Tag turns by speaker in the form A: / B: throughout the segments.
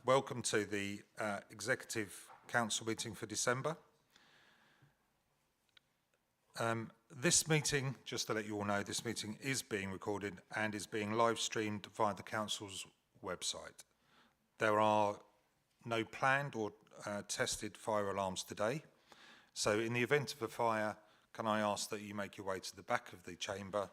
A: Welcome to the Executive Council meeting for December. This meeting, just to let you all know, this meeting is being recorded and is being live streamed via the Council's website. There are no planned or tested fire alarms today. So in the event of a fire, can I ask that you make your way to the back of the chamber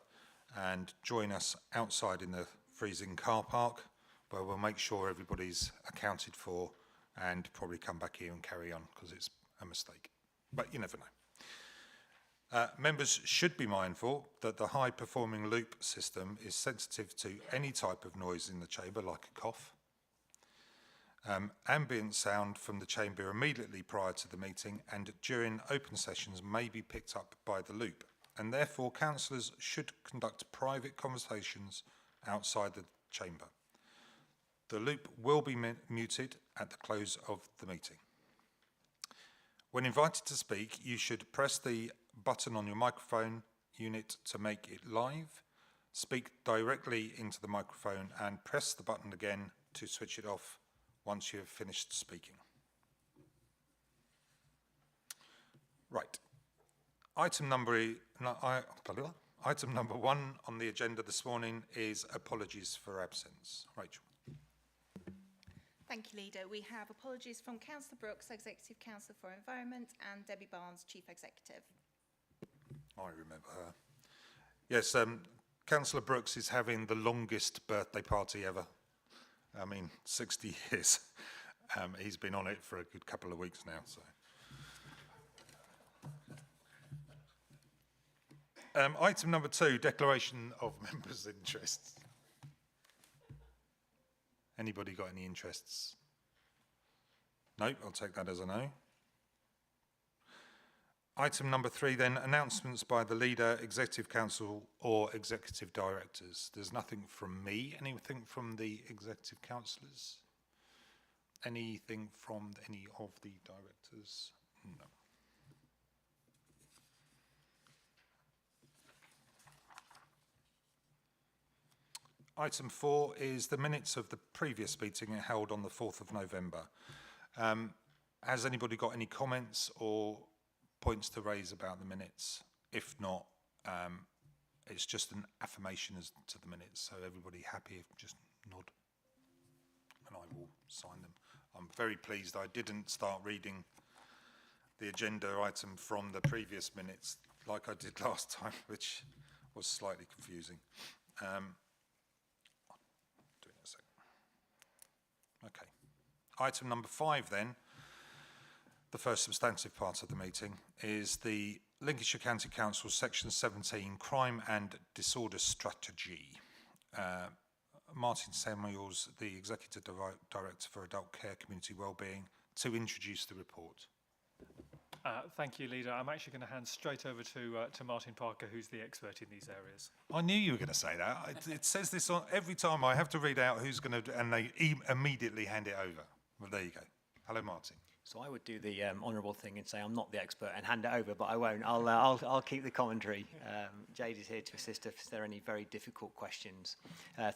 A: and join us outside in the freezing car park, where we'll make sure everybody's accounted for and probably come back here and carry on because it's a mistake. But you never know. Members should be mindful that the high-performing loop system is sensitive to any type of noise in the chamber, like a cough. Ambient sound from the chamber immediately prior to the meeting and during open sessions may be picked up by the loop, and therefore councillors should conduct private conversations outside the chamber. The loop will be muted at the close of the meeting. When invited to speak, you should press the button on your microphone unit to make it live, speak directly into the microphone and press the button again to switch it off once you have finished speaking. Right. Item number one on the agenda this morning is apologies for absence. Rachel.
B: Thank you, Leader. We have apologies from Councillor Brooks, Executive Councillor for Environment, and Debbie Barnes, Chief Executive.
A: I remember her. Yes, Councillor Brooks is having the longest birthday party ever. 60 years. He's been on it for a good couple of weeks now. So, item number 2, declaration of members' interests. Anybody got any interests? Nope, I'll take that as a no. Item number 3 then, announcements by the leader, executive council or executive directors. There's nothing from me, anything from the executive councillors? Anything from any of the directors? No. Item 4 is the minutes of the previous meeting held on the 4th of November. Has anybody got any comments or points to raise about the minutes? If not, it's just an affirmation as to the minutes, so everybody happy, just nod and I will sign them. I'm very pleased I didn't start reading the agenda item from the previous minutes like I did last time, which was slightly confusing. I'll do it in a second. Okay. Item number 5 then, the first substantive part of the meeting, is the Lincolnshire County Council Section 17 Crime and Disorder Strategy. Martin Samuels, the Executive Director for Adult Care Community Wellbeing, to introduce the report.
C: Thank you, Leader. I'm actually going to hand straight over to Martin Parker, who's the expert in these areas.
A: I knew you were going to say that. It says this on every time I have to read out who's going to, and they immediately hand it over. Well, there you go. Hello, Martin.
D: So I would do the honourable thing and say I'm not the expert and hand it over, but I won't. I'll keep the commentary. Jade is here to assist if there are any very difficult questions.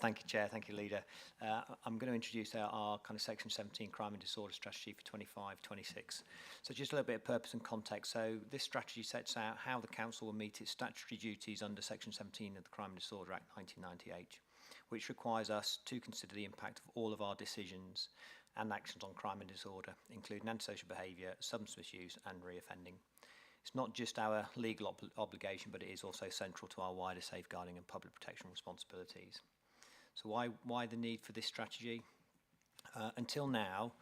D: Thank you, Chair. Thank you, Leader. I'm going to introduce our kind of Section 17 Crime and Disorder Strategy for 25-26. So just a little bit of purpose and context. So this strategy sets out how the Council will meet its statutory duties under Section 17 of the Crime and Disorder Act 1998, which requires us to consider the impact of all of our decisions and actions on crime and disorder, including antisocial behaviour, substance misuse and reoffending. It's not just our legal obligation, but it is also central to our wider safeguarding and public protection responsibilities. So why the need for this strategy? Until now,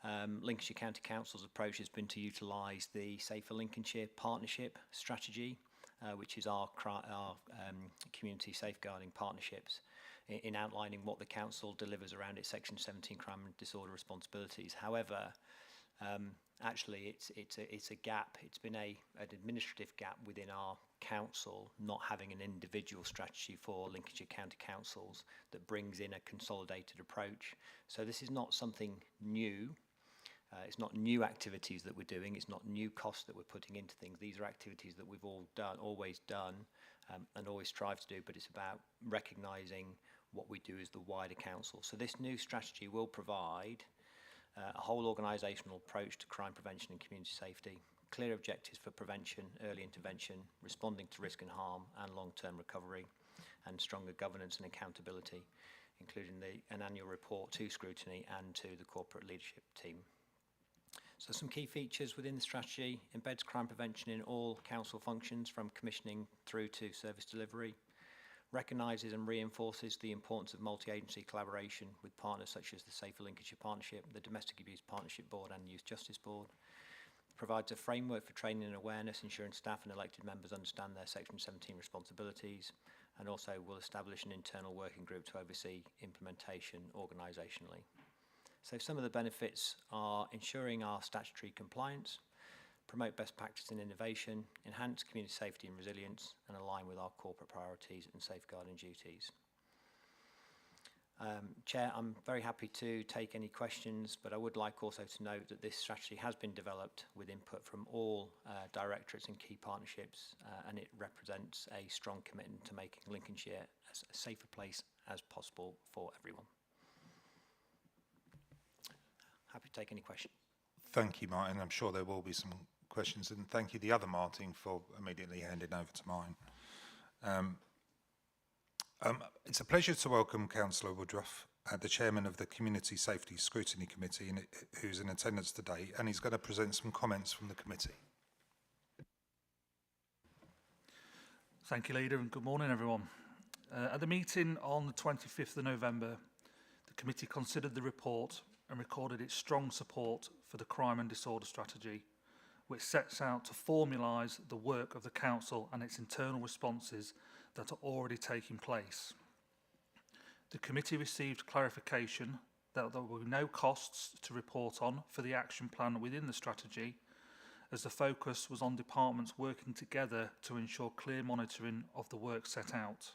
D: Lincolnshire County Council's approach has been to utilise the Safer Lincolnshire Partnership Strategy, which is our community safeguarding partnerships, in outlining what the council delivers around its Section 17 crime and disorder responsibilities. However, actually it's a gap. It's been an administrative gap within our council, not having an individual strategy for Lincolnshire County Councils that brings in a consolidated approach. So this is not something new. It's not new activities that we're doing. It's not new costs that we're putting into things. These are activities that we've always done, and always strive to do. But it's about recognising what we do as the wider council. So this new strategy will provide a whole organisational approach to crime prevention and community safety, clear objectives for prevention, early intervention, responding to risk and harm and long-term recovery, and stronger governance and accountability, including an annual report to scrutiny and to the corporate leadership team. So some key features within the strategy: embeds crime prevention in all council functions from commissioning through to service delivery, recognises and reinforces the importance of multi-agency collaboration with partners such as the Safer Lincolnshire Partnership, the Domestic Abuse Partnership Board and Youth Justice Board, provides a framework for training and awareness, ensuring staff and elected members understand their Section 17 responsibilities, and also will establish an internal working group to oversee implementation organisationally. So some of the benefits are ensuring our statutory compliance, promote best practice and innovation, enhance community safety and resilience, and align with our corporate priorities and safeguarding duties. Chair, I'm very happy to take any questions, but I would like also to note that this strategy has been developed with input from all directorates and key partnerships, and it represents a strong commitment to making Lincolnshire as a safer place as possible for everyone. Happy to take any questions. Thank you,
A: Martin. I'm sure there will be some questions, and thank you, the other Martin, for immediately handing over to mine. It's a pleasure to welcome Councillor Woodruff, the Chairman of the Community Safety Scrutiny Committee, who's in attendance today, and he's going to present some comments from the committee.
E: Thank you, Leader, and good morning, everyone. At the meeting on the 25th of November, the committee considered the report and recorded its strong support for the crime and disorder strategy, which sets out to formalise the work of the council and its internal responses that are already taking place. The committee received clarification that there will be no costs to report on for the action plan within the strategy, as the focus was on departments working together to ensure clear monitoring of the work set out.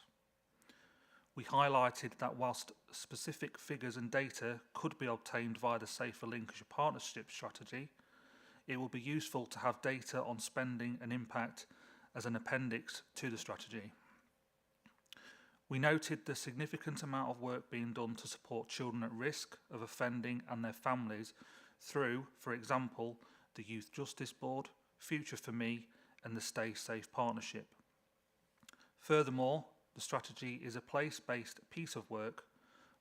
E: We highlighted that whilst specific figures and data could be obtained via the Safer Lincolnshire Partnership strategy, it will be useful to have data on spending and impact as an appendix to the strategy. We noted the significant amount of work being done to support children at risk of offending and their families through, for example, the Youth Justice Board, Future for Me and the Stay Safe Partnership. Furthermore, the strategy is a place-based piece of work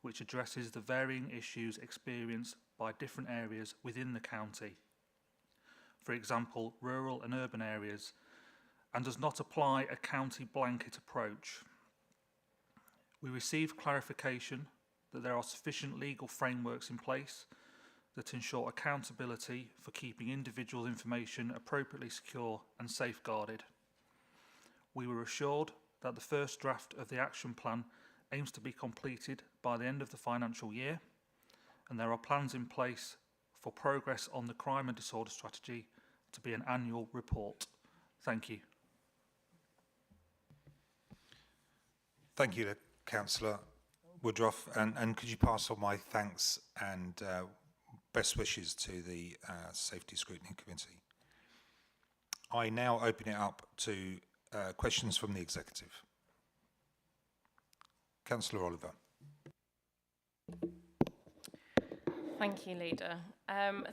E: which addresses the varying issues experienced by different areas within the county, for example, rural and urban areas, and does not apply a county blanket approach. We received clarification that there are sufficient legal frameworks in place that ensure accountability for keeping individual information appropriately secure and safeguarded. We were assured that the first draft of the action plan aims to be completed by the end of the financial year, and there are plans in place for progress on the crime and disorder strategy to be an annual report. Thank you.
A: Thank you, Councillor Woodruff, and could you pass on my thanks and best wishes to the Safety Scrutiny Committee. I now open it up to questions from the Executive. Councillor Oliver.
F: Thank you, Leader.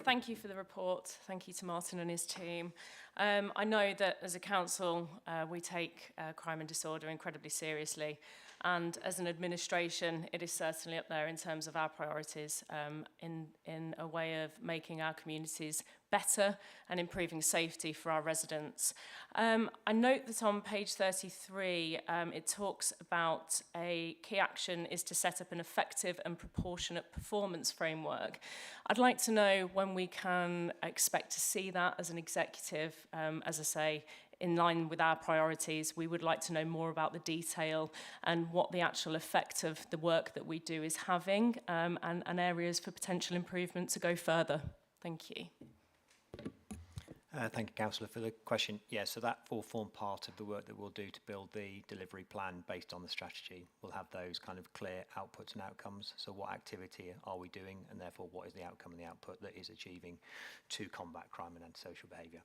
F: Thank you for the report. Thank you to Martin and his team. I know that as a council, we take crime and disorder incredibly seriously. And as an administration, it is certainly up there in terms of our priorities in a way of making our communities better and improving safety for our residents. I note that on page 33, it talks about a key action is to set up an effective and proportionate performance framework. I'd like to know when we can expect to see that as an executive, as I say, in line with our priorities. We would like to know more about the detail and what the actual effect of the work that we do is having, and areas for potential improvement to go further. Thank you.
D: Thank you, Councillor, for the question. Yeah, so that will form part of the work that we'll do to build the delivery plan based on the strategy. We'll have those kind of clear outputs and outcomes. So what activity are we doing, and therefore what is the outcome and the output that is achieving to combat crime and antisocial behaviour.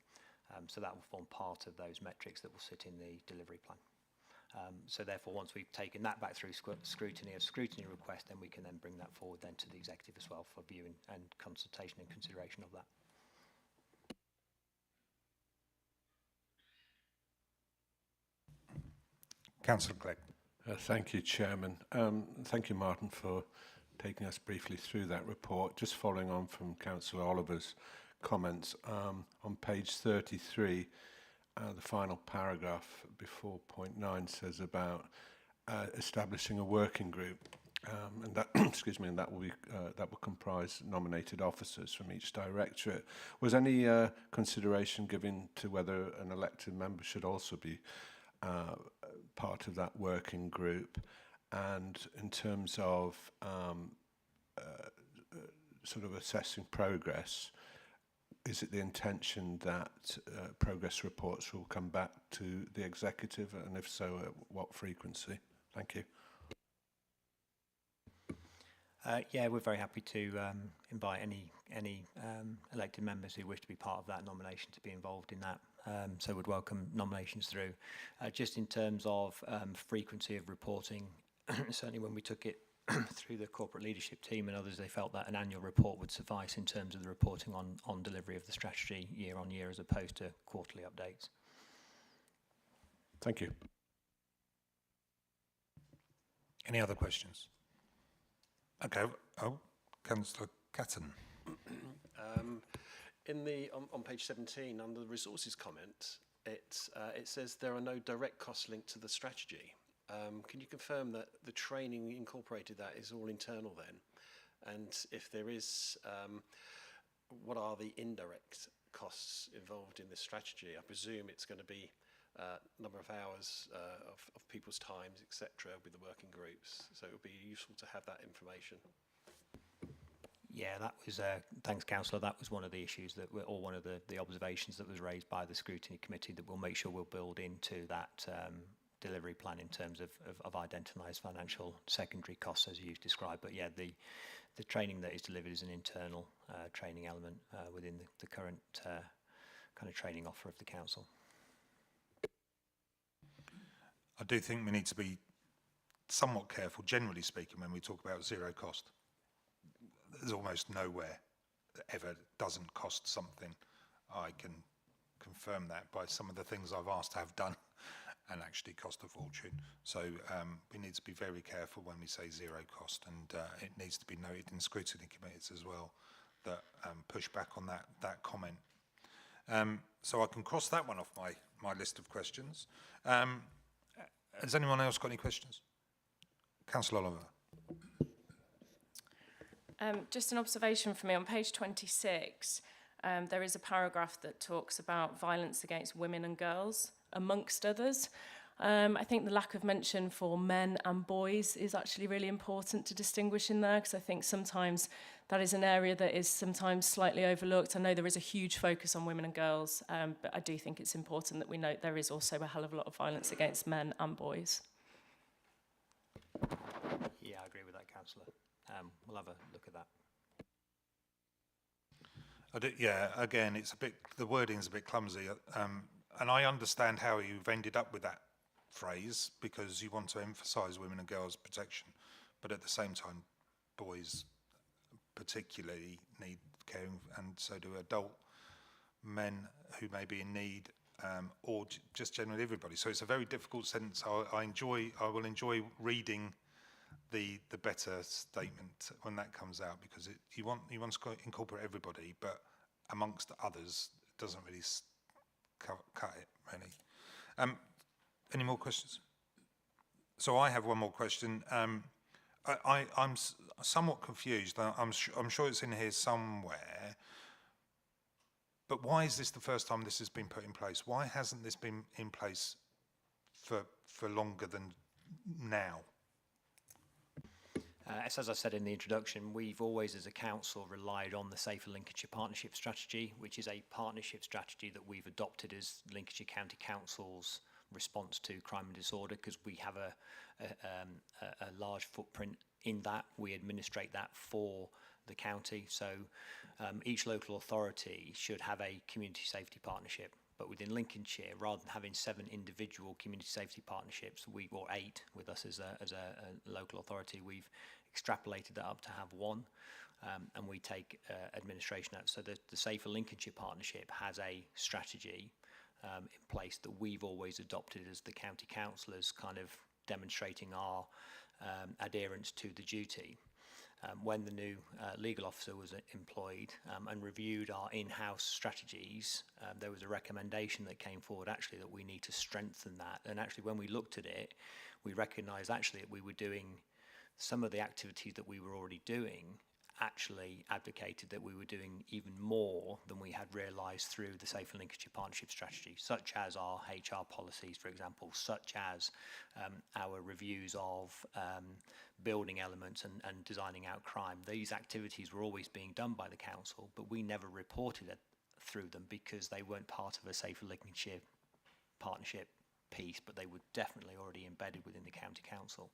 D: So that will form part of those metrics that will sit in the delivery plan. So therefore, once we've taken that back through scrutiny request, then we can then bring that forward then to the executive as well for view and consultation and consideration of that.
A: Councillor Clegg.
G: Thank you, Chairman. Thank you, Martin, for taking us briefly through that report. Just following on from Councillor Oliver's comments, on page 33, the final paragraph before point 9 says about establishing a working group, and that excuse me, and that will comprise nominated officers from each directorate. Was any consideration given to whether an elected member should also be part of that working group? And in terms of sort of assessing progress, is it the intention that progress reports will come back to the executive, and if so, at what frequency? Thank you.
D: Yeah, we're very happy to invite any elected members who wish to be part of that nomination to be involved in that. So would welcome nominations through. Just in terms of frequency of reporting, certainly when we took it through the corporate leadership team and others, they felt that an annual report would suffice in terms of the reporting on delivery of the strategy year on year as opposed to quarterly updates.
G: Thank you.
A: Any other questions? Okay. Oh, Councillor Catton.
H: On page 17, under the resources comment, it says there are no direct costs linked to the strategy. Can you confirm that the training incorporated that is all internal then? And if there is, what are the indirect costs involved in this strategy? I presume it's going to be number of hours of people's times, etc., with the working groups. So it would be useful to have that information.
D: Yeah, that was, thanks Councillor, that was one of the issues that were, or one of the observations that was raised by the scrutiny committee that we'll make sure we'll build into that delivery plan in terms of identified financial secondary costs as you've described. But yeah, the training that is delivered is an internal training element within the current kind of training offer of the council.
A: I do think we need to be somewhat careful, generally speaking, when we talk about zero cost. There's almost nowhere that ever doesn't cost something. I can confirm that by some of the things I've asked to have done and actually cost a fortune. So we need to be very careful when we say zero cost, and it needs to be noted in scrutiny committees as well that push back on that comment. So I can cross that one off my list of questions. Has anyone else got any questions? Councillor Oliver.
F: Just an observation from me, on page 26, there is a paragraph that talks about violence against women and girls, amongst others. I think the lack of mention for men and boys is actually really important to distinguish in there, because I think sometimes that is an area that is sometimes slightly overlooked. I know there is a huge focus on women and girls, but I do think it's important that we note there is also a hell of a lot of violence against men and boys.
D: Yeah, I agree with that, Councillor. We'll have a look at that.
A: Yeah, again, it's a bit, the wording's a bit clumsy, and I understand how you've ended up with that phrase because you want to emphasise women and girls' protection, but at the same time, boys particularly need caring, and so do adult men who may be in need, or just generally everybody. So it's a very difficult sentence. I will enjoy reading the better statement when that comes out, because you want to incorporate everybody, but amongst others, it doesn't really cut it really. Any more questions? So I have one more question. I'm somewhat confused. I'm sure it's in here somewhere. But why is this the first time this has been put in place? Why hasn't this been in place for longer than now?
D: As I said in the introduction, we've always as a council relied on the Safer Lincolnshire Partnership Strategy, which is a partnership strategy that we've adopted as Lincolnshire County Council's response to crime and disorder, because we have a large footprint in that. We administrate that for the county. So each local authority should have a community safety partnership, But within Lincolnshire, rather than having 7 individual community safety partnerships, or 8 with us as a local authority, we've extrapolated that up to have 1, and we take administration out. So the Safer Lincolnshire Partnership has a strategy in place that we've always adopted as the county councillors, kind of demonstrating our adherence to the duty. When the new legal officer was employed and reviewed our in-house strategies, there was a recommendation that came forward actually that we need to strengthen that. And actually when we looked at it, we recognised actually that we were doing some of the activities that we were already doing, actually advocated that we were doing even more than we had realised through the Safer Lincolnshire Partnership strategy, such as our HR policies, for example, such as our reviews of building elements and designing out crime. These activities were always being done by the council, but we never reported it through them because they weren't part of a Safer Lincolnshire Partnership piece, but they were definitely already embedded within the county council.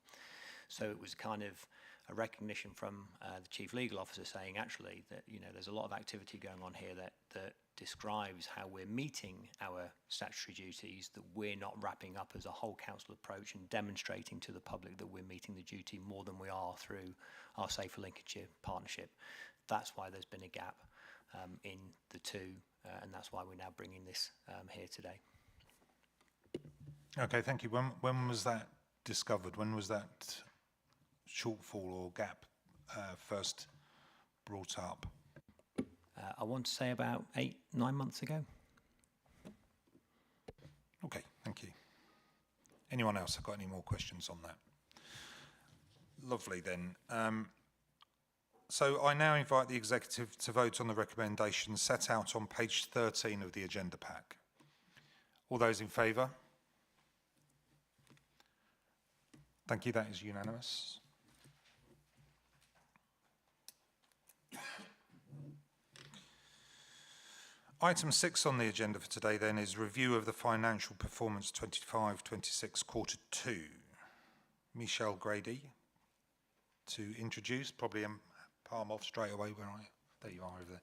D: So it was kind of a recognition from the chief legal officer saying actually that, you know, there's a lot of activity going on here that describes how we're meeting our statutory duties, that we're not wrapping up as a whole council approach and demonstrating to the public that we're meeting the duty more than we are through our Safer Lincolnshire Partnership. That's why there's been a gap in the two, and that's why we're now bringing this here today.
A: Okay, thank you. When was that discovered? When was that shortfall or gap first brought up?
D: I want to say about 8-9 months ago.
A: Okay, thank you. Anyone else have got any more questions on that? Lovely then. So I now invite the executive to vote on the recommendations set out on page 13 of the agenda pack. All those in favour? Thank you, that is unanimous. Item 6 on the agenda for today then is review of the financial performance 25-26 quarter 2. Michelle Grady to introduce, probably palm off straight away where there you are over there.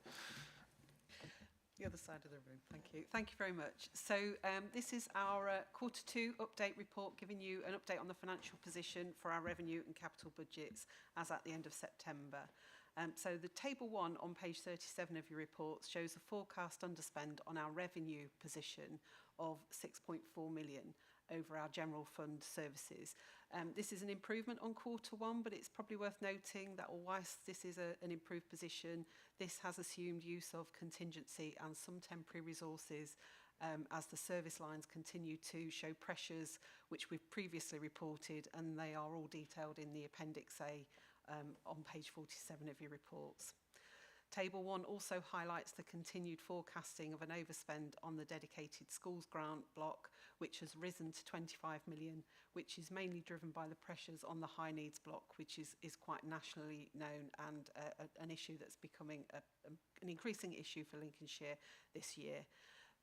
I: The other side of the room, thank you. Thank you very much. So this is our quarter 2 update report, giving you an update on the financial position for our revenue and capital budgets as at the end of September. So the table 1 on page 37 of your report shows a forecast underspend on our revenue position of 6.4 million over our general fund services. This is an improvement on quarter 1, but it's probably worth noting that whilst this is an improved position, this has assumed use of contingency and some temporary resources as the service lines continue to show pressures which we've previously reported, and they are all detailed in the Appendix A on page 47 of your reports. Table 1 also highlights the continued forecasting of an overspend on the dedicated schools grant block, which has risen to 25 million, which is mainly driven by the pressures on the high needs block, which is quite nationally known and an issue that's becoming an increasing issue for Lincolnshire this year.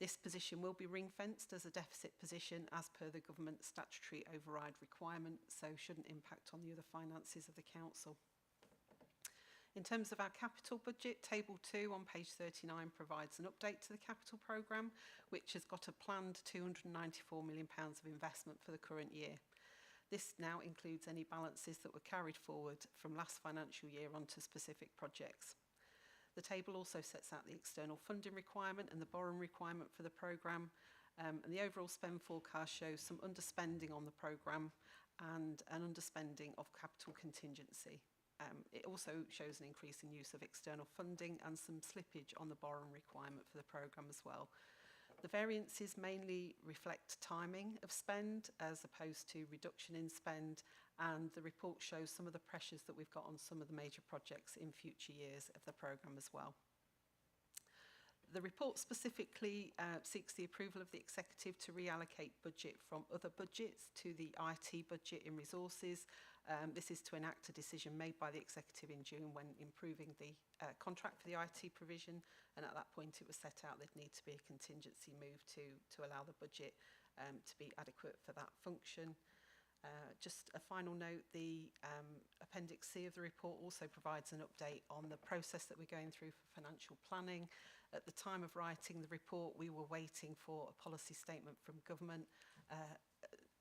I: This position will be ring-fenced as a deficit position as per the government statutory override requirement, so shouldn't impact on the other finances of the council. In terms of our capital budget, table 2 on page 39 provides an update to the capital programme, which has got a planned £294 million of investment for the current year. This now includes any balances that were carried forward from last financial year onto specific projects. The table also sets out the external funding requirement and the borrowing requirement for the programme, and the overall spend forecast shows some underspending on the programme and an underspending of capital contingency. It also shows an increase in use of external funding and some slippage on the borrowing requirement for the programme as well. The variances mainly reflect timing of spend as opposed to reduction in spend, and the report shows some of the pressures that we've got on some of the major projects in future years of the programme as well. The report specifically seeks the approval of the executive to reallocate budget from other budgets to the IT budget in resources. This is to enact a decision made by the executive in June when improving the contract for the IT provision, and at that point it was set out there'd need to be a contingency move to allow the budget to be adequate for that function. Just a final note, the Appendix C of the report also provides an update on the process that we're going through for financial planning. At the time of writing the report, we were waiting for a policy statement from government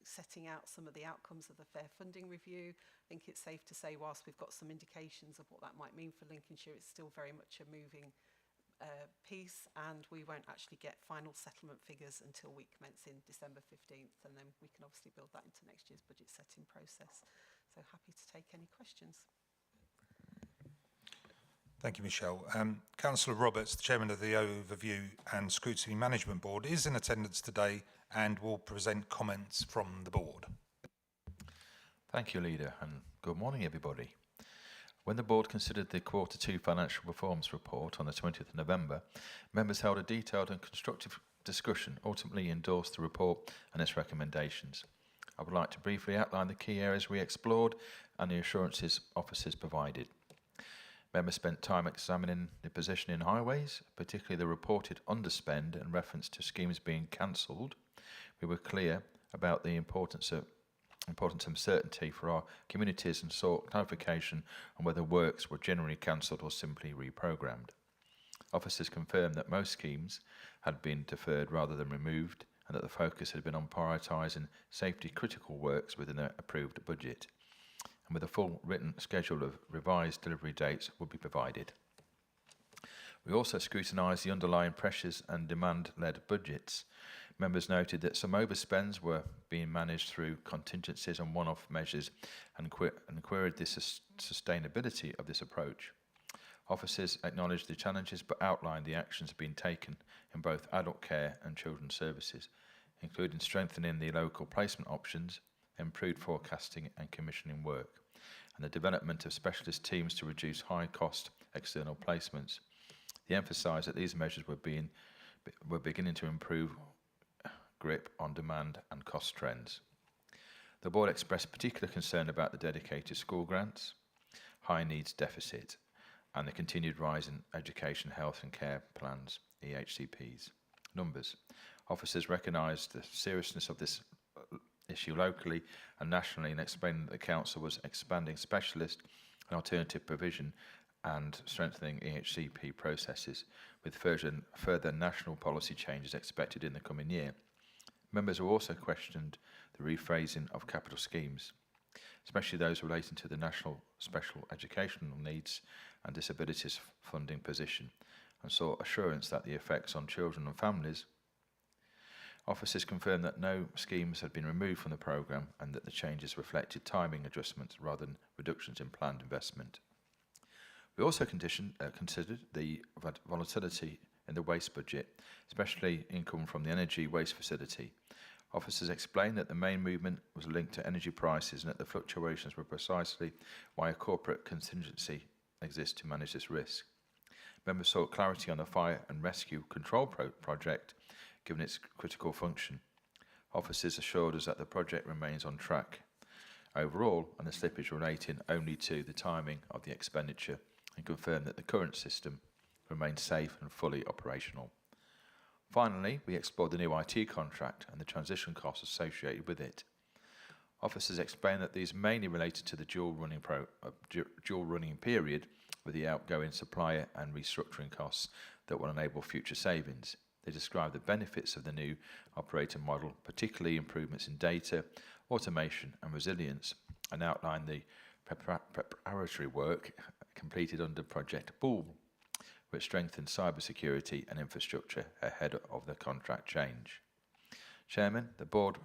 I: setting out some of the outcomes of the Fair Funding Review. I think it's safe to say, whilst we've got some indications of what that might mean for Lincolnshire, it's still very much a moving piece, and we won't actually get final settlement figures until we commence in December 15th, and then we can obviously build that into next year's budget setting process. So happy to take any questions.
A: Thank you, Michelle. Councillor Roberts, the Chairman of the Overview and Scrutiny Management Board, is in attendance today and will present comments from the board.
J: Thank you, Leader, and good morning, everybody. When the board considered the Q2 financial performance report on the 20th of November, members held a detailed and constructive discussion, ultimately endorsed the report and its recommendations. I would like to briefly outline the key areas we explored and the assurances officers provided. Members spent time examining the position in highways, particularly the reported underspend and reference to schemes being cancelled. We were clear about the importance of certainty for our communities and sought clarification on whether works were generally cancelled or simply reprogrammed. Officers confirmed that most schemes had been deferred rather than removed, and that the focus had been on prioritising safety critical works within an approved budget, and with a full written schedule of revised delivery dates would be provided. We also scrutinised the underlying pressures and demand-led budgets. Members noted that some overspends were being managed through contingencies and one-off measures, and queried the sustainability of this approach. Officers acknowledged the challenges but outlined the actions being taken in both adult care and children's services, including strengthening the local placement options, improved forecasting and commissioning work, and the development of specialist teams to reduce high-cost external placements. They emphasised that these measures were beginning to improve grip on demand and cost trends. The board expressed particular concern about the dedicated school grants, high needs deficit, and the continued rise in education, health and care plans, EHCPs, numbers. Officers recognised the seriousness of this issue locally and nationally, and explained that the council was expanding specialist and alternative provision and strengthening EHCP processes, with further national policy changes expected in the coming year. Members were also questioned the rephrasing of capital schemes, especially those relating to the National Special Educational Needs and Disabilities funding position, and sought assurance that the effects on children and families. Officers confirmed that no schemes had been removed from the programme and that the changes reflected timing adjustments rather than reductions in planned investment. We also considered the volatility in the waste budget, especially income from the energy waste facility. Officers explained that the main movement was linked to energy prices and that the fluctuations were precisely why a corporate contingency exists to manage this risk. Members sought clarity on the fire and rescue control project, given its critical function. Officers assured us that the project remains on track overall, and the slippage relating only to the timing of the expenditure, and confirmed that the current system remains safe and fully operational. Finally, we explored the new IT contract and the transition costs associated with it. Officers explained that these mainly related to the dual running period, with the outgoing supplier and restructuring costs that will enable future savings. They described the benefits of the new operating model, particularly improvements in data, automation and resilience, and outlined the preparatory work completed under Project Bull, which strengthened cybersecurity and infrastructure ahead of the contract change. Chairman, the board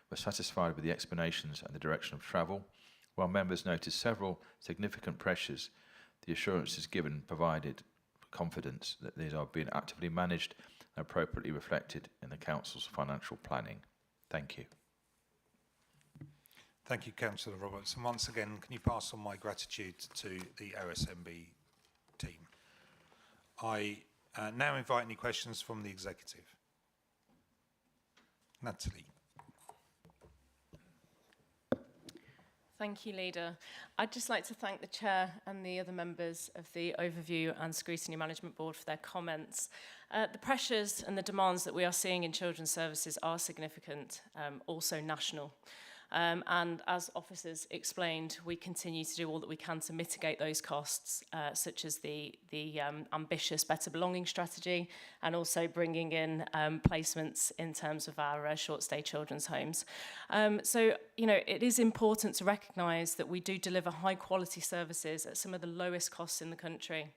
J: was satisfied with the explanations and the direction of travel. While members noted several significant pressures, the assurances given provided confidence that these are being actively managed and appropriately reflected in the Council's financial planning. Thank you.
A: Thank you, Councillor Roberts. And once again, can you pass on my gratitude to the OSMB team? I now invite any questions from the executive. Natalie.
F: Thank you, Leader. I'd just like to thank the Chair and the other members of the Overview and Scrutiny Management Board for their comments. The pressures and the demands that we are seeing in children's services are significant, also national. And as officers explained, we continue to do all that we can to mitigate those costs, such as the ambitious Better Belonging strategy, and also bringing in placements in terms of our short stay children's homes. So, you know, it is important to recognise that we do deliver high quality services at some of the lowest costs in the country.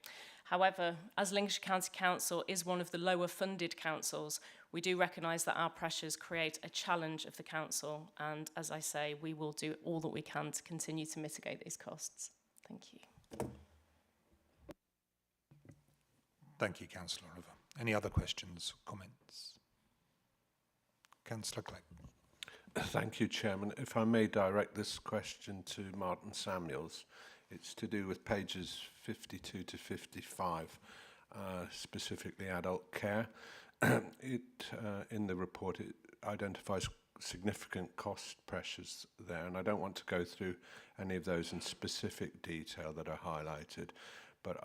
F: However, as Lincolnshire County Council is one of the lower funded councils, we do recognise that our pressures create a challenge of the council, and as I say, we will do all that we can to continue to mitigate these costs. Thank you.
A: Thank you, Councillor Oliver. Any other questions, comments? Councillor Clegg.
G: Thank you, Chairman. If I may direct this question to Martin Samuels, it's to do with pages 52 to 55, specifically adult care. In the report, it identifies significant cost pressures there, and I don't want to go through any of those in specific detail that are highlighted, but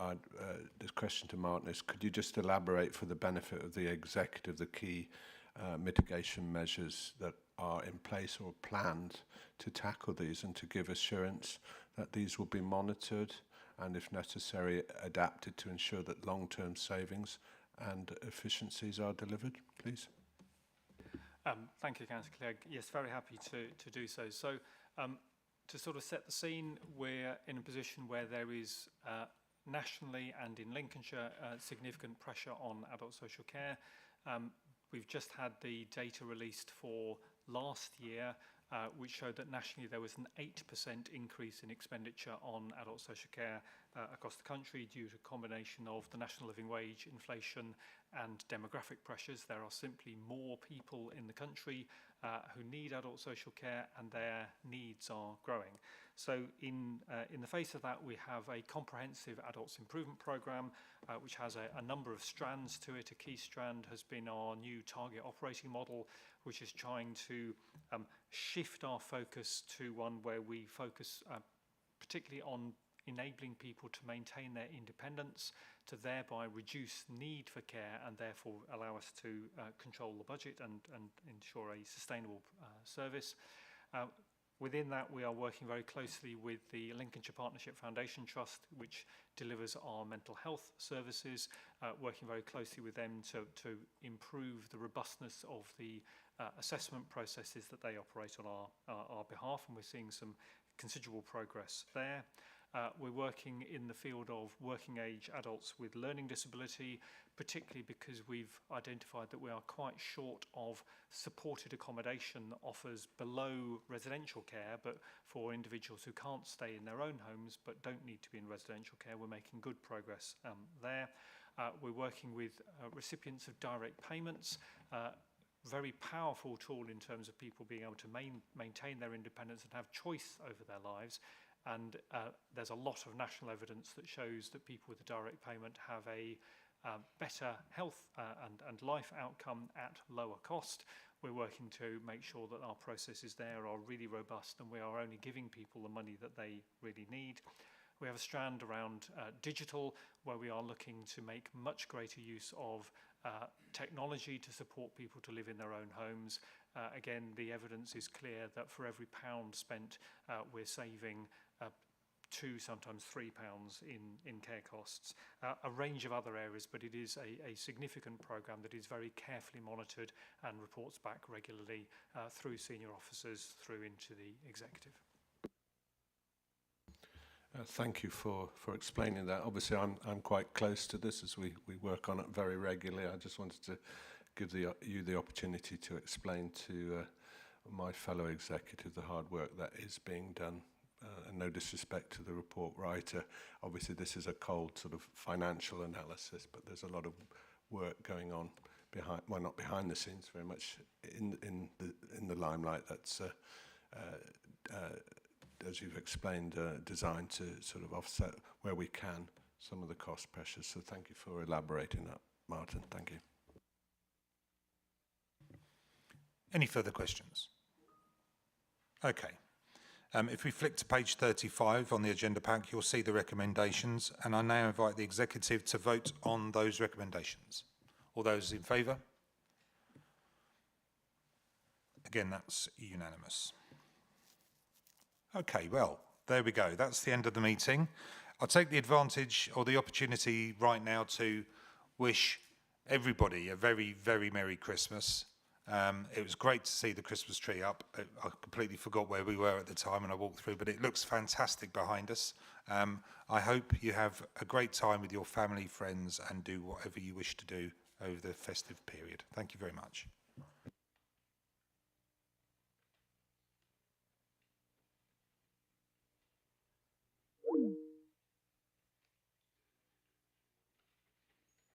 G: the question to Martin is, could you just elaborate for the benefit of the executive the key mitigation measures that are in place or planned to tackle these, and to give assurance that these will be monitored and, if necessary, adapted to ensure that long-term savings and efficiencies are delivered, please?
C: Thank you, Councillor Clegg. Yes, very happy to do so. So, to sort of set the scene, we're in a position where there is nationally and in Lincolnshire significant pressure on adult social care. We've just had the data released for last year, which showed that nationally there was an 8% increase in expenditure on adult social care across the country due to a combination of the national living wage, inflation and demographic pressures. There are simply more people in the country who need adult social care, and their needs are growing. So in the face of that, we have a comprehensive adults improvement programme which has a number of strands to it. A key strand has been our new target operating model, which is trying to shift our focus to one where we focus particularly on enabling people to maintain their independence, to thereby reduce need for care and therefore allow us to control the budget and ensure a sustainable service. Within that, we are working very closely with the Lincolnshire Partnership Foundation Trust, which delivers our mental health services, working very closely with them to improve the robustness of the assessment processes that they operate on our behalf, and we're seeing some considerable progress there. We're working in the field of working age adults with learning disability, particularly because we've identified that we are quite short of supported accommodation offers below residential care, but for individuals who can't stay in their own homes but don't need to be in residential care, we're making good progress there. We're working with recipients of direct payments, very powerful tool in terms of people being able to maintain their independence and have choice over their lives. And there's a lot of national evidence that shows that people with a direct payment have a better health and life outcome at lower cost. We're working to make sure that our processes there are really robust and we are only giving people the money that they really need. We have a strand around digital, where we are looking to make much greater use of technology to support people to live in their own homes. Again, the evidence is clear that for every £1 spent, we're saving £2, sometimes £3 in care costs. A range of other areas, but it is a significant programme that is very carefully monitored and reports back regularly through senior officers through into the executive.
G: Thank you for explaining that. Obviously, I'm quite close to this as we work on it very regularly. I just wanted to give you the opportunity to explain to my fellow executive the hard work that is being done. And no disrespect to the report writer. Obviously, this is a cold sort of financial analysis, but there's a lot of work going on behind, well, not behind the scenes, very much in the limelight. That's as you've explained, designed to sort of offset where we can some of the cost pressures. So thank you for elaborating that, Martin. Thank you.
A: Any further questions? Okay. If we flick to page 35 on the agenda pack, you'll see the recommendations, and I now invite the executive to vote on those recommendations. All those in favour? Again, that's unanimous. Okay, well, there we go. That's the end of the meeting. I'll take the advantage or the opportunity right now to wish everybody a very, very Merry Christmas. It was great to see the Christmas tree up. I completely forgot where we were at the time when I walked through, but it looks fantastic behind us. I hope you have a great time with your family, friends, and do whatever you wish to do over the festive period. Thank you very much.